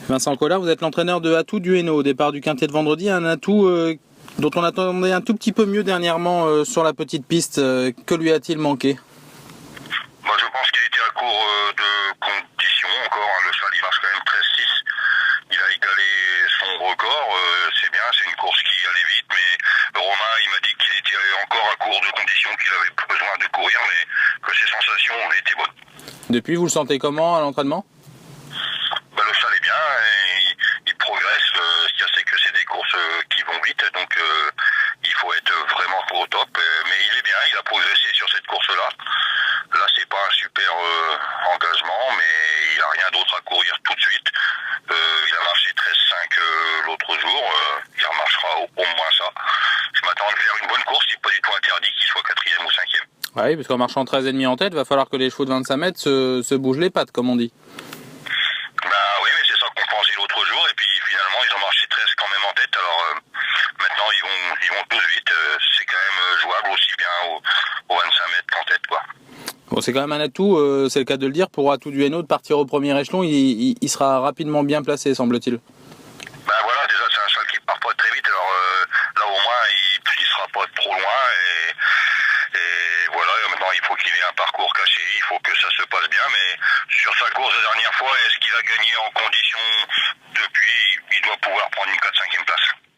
Vincent Collard, vous êtes l'entraîneur de Atout du Hainaut au départ du quintet de vendredi, un Atout dont on attendait un tout petit peu mieux dernièrement sur la petite piste. Que lui a-t-il manqué? Je pense qu'il était à court de conditions encore. Le cheval il marche quand même 13-6. Il a égalé son record. C'est bien, c'est une course qui allait vite, mais Romain il m'a dit qu'il était encore à court de conditions, qu'il avait besoin de courir, mais que ses sensations étaient bonnes. Depuis, vous le sentez comment à l'entraînement? Le cheval est bien, il progresse. Ce qu'il y a, c'est que c'est des courses qui vont vite, donc il faut être vraiment au top. Mais il est bien, il a progressé sur cette course-là. Là, c'est pas un super engagement, mais il a rien d'autre à courir tout de suite. Il a marché 13,5 l'autre jour. Il remarchera au moins ça. Je m'attends à lui faire une bonne course. C'est pas du tout interdit qu'il soit 4e ou 5e. Oui, parce qu'en marchant 13,5 en tête, il va falloir que les chevaux de 25 mètres se bougent les pattes, comme on dit. Oui, mais c'est ça qu'on pensait l'autre jour. Et puis finalement, ils ont marché 13 quand même en tête. Alors maintenant, ils vont tous vite. C'est quand même jouable aussi bien aux 25 mètres qu'en tête, quoi. Bon, c'est quand même un atout, c'est le cas de le dire, pour Atout du Hainaut de partir au premier échelon. Il sera rapidement bien placé, semble-t-il. Voilà, déjà c'est un cheval qui part pas très vite. Alors là au moins, il sera pas trop loin. Et voilà, maintenant il faut qu'il ait un parcours caché. Il faut que ça se passe bien. Mais sur sa course la dernière fois, est-ce qu'il a gagné en conditions depuis? Il doit pouvoir prendre une 4-5e place.